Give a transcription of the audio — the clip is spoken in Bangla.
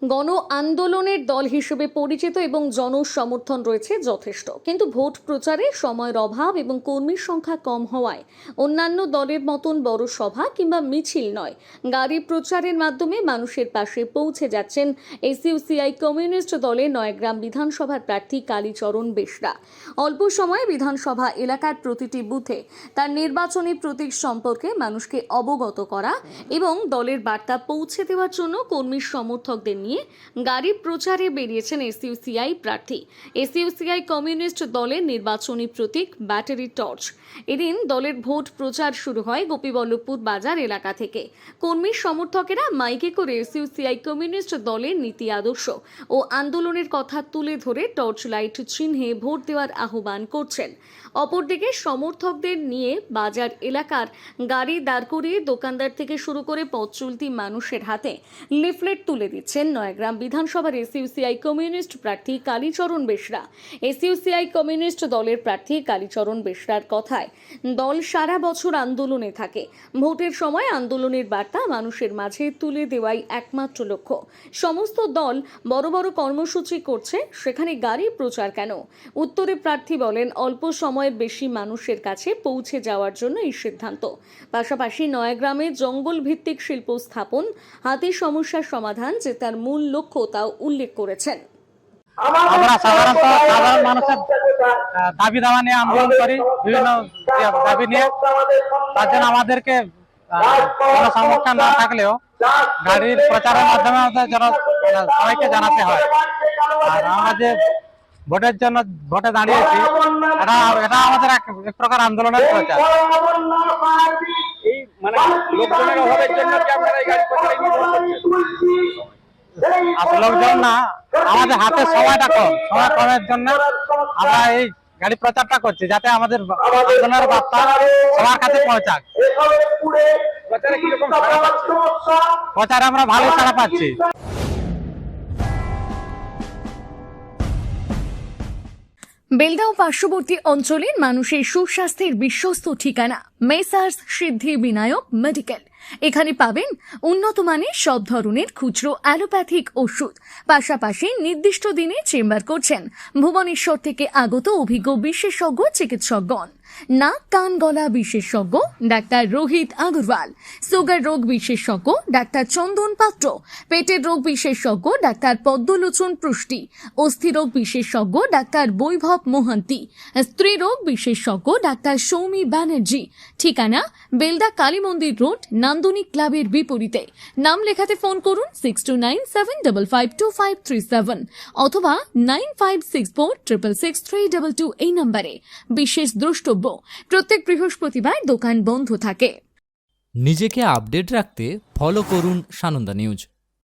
গণ আন্দোলনের দল হিসেবে পরিচিত এবং জনসমর্থন রয়েছে যথেষ্ট, কিন্তু ভোট প্রচারে সময়ের অভাব এবং কর্মীর সংখ্যা কম হওয়ায় অন্যান্য দলের মতন বড় সভা কিংবা মিছিল নয়, গাড়ি প্রচারের মাধ্যমে মানুষের পাশে পৌঁছে যাচ্ছেন এসইউসিআই কমিউনিস্ট দলের নয়াগ্রাম বিধানসভার প্রার্থী কালীচরণ বেসরা। অল্প সময়ে বিধানসভা এলাকার প্রতিটি বুথে তার নির্বাচনী প্রতীক সম্পর্কে মানুষকে অবগত করা এবং দলের বার্তা পৌঁছে দেওয়ার জন্য কর্মী সমর্থকদের নিয়ে গাড়ি প্রচারে বেরিয়েছেন এসইউসিআই প্রার্থী। এসইউসিআই কমিউনিস্ট দলের নির্বাচনী প্রতীক ব্যাটারি টর্চ। এদিন দলের ভোট প্রচার শুরু হয় গোপীবল্লভপুর বাজার এলাকা থেকে। কর্মী সমর্থকেরা মাইকে করে এসইউসিআই কমিউনিস্ট দলের নীতি আদর্শ ও আন্দোলনের কথা তুলে ধরে টর্চ লাইট চিহ্নে ভোট দেওয়ার আহ্বান করছেন। অপরদিকে সমর্থকদের নিয়ে বাজার এলাকার গাড়ি দাঁড় করিয়ে দোকানদার থেকে শুরু করে পথ চলতি মানুষের হাতে লিফলেট তুলে দিচ্ছেন নয়াগ্রাম বিধানসভার এসইউসিআই কমিউনিস্ট প্রার্থী কালীচরণ বেসরা। এসইউসিআই কমিউনিস্ট দলের প্রার্থী কালীচরণ বেসরার কথায়, দল সারা বছর আন্দোলনে থাকে, ভোটের সময় আন্দোলনের বার্তা মানুষের মাঝে তুলে দেওয়াই একমাত্র লক্ষ্য। সমস্ত দল বড় বড় কর্মসূচি করছে, সেখানে গাড়ি প্রচার কেন? উত্তরে প্রার্থী বলেন, অল্প সময়ের বেশি মানুষের কাছে পৌঁছে যাওয়ার জন্য এই সিদ্ধান্ত। পাশাপাশি নয়াগ্রামে জঙ্গল ভিত্তিক শিল্প স্থাপন, হাতির সমস্যার সমাধান যে তার মূল লক্ষ্য তাও উল্লেখ করেছেন। আমরা সাধারণত সাধারণ মানুষের দাবি দাওয়া নিয়ে আন্দোলন করি, বিভিন্ন দাবি নিয়ে। তার জন্য আমাদেরকে কোনো সমস্যা না থাকলেও গাড়ির প্রচারের মাধ্যমে আমাদের সবাইকে জানাতে হয়। আর আমরা যে ভোটের জন্য ভোটে দাঁড়িয়েছি, এটা আমাদের এক প্রকার আন্দোলনের প্রচার। লোকজন না, আমাদের হাতে সময়টা কম, সময় কমের জন্য আমরা এই গাড়ি প্রচারটা করছি, যাতে আমাদের আন্দোলনের বার্তা সবার কাছে পৌঁছাক। প্রচারে আমরা ভালো সাড়া পাচ্ছি। বেলদা ও পার্শ্ববর্তী অঞ্চলের মানুষের সুস্বাস্থ্যের বিশ্বস্ত ঠিকানা মেসার্স সিদ্ধি বিনায়ক মেডিকেল। এখানে পাবেন উন্নত মানের সব ধরনের খুচরো অ্যালোপ্যাথিক ওষুধ। পাশাপাশি নির্দিষ্ট দিনে চেম্বার করছেন ভুবনেশ্বর থেকে আগত অভিজ্ঞ বিশেষজ্ঞ চিকিৎসকগণ। নাক কান গলা বিশেষজ্ঞ ডাক্তার রোহিত আগরওয়াল, সুগার রোগ বিশেষজ্ঞ ডাক্তার চন্দন পাত্র, পেটের রোগ বিশেষজ্ঞ ডাক্তার পদ্মলোচন পুষ্টি, অস্থিরোগ বিশেষজ্ঞ ডাক্তার বৈভব মোহান্তি, স্ত্রী রোগ বিশেষজ্ঞ ডাক্তার সৌমি ব্যানার্জি। ঠিকানা বেলদা কালী মন্দির রোড, নান্দনিক ক্লাবের বিপরীতে। নাম লেখাতে ফোন করুন 6297552537 অথবা 9564666322 এই নম্বরে। বিশেষ দ্রষ্টব্য, প্রত্যেক বৃহস্পতিবার দোকান বন্ধ থাকে। নিজেকে আপডেট রাখতে ফলো করুন সানন্দা নিউজ।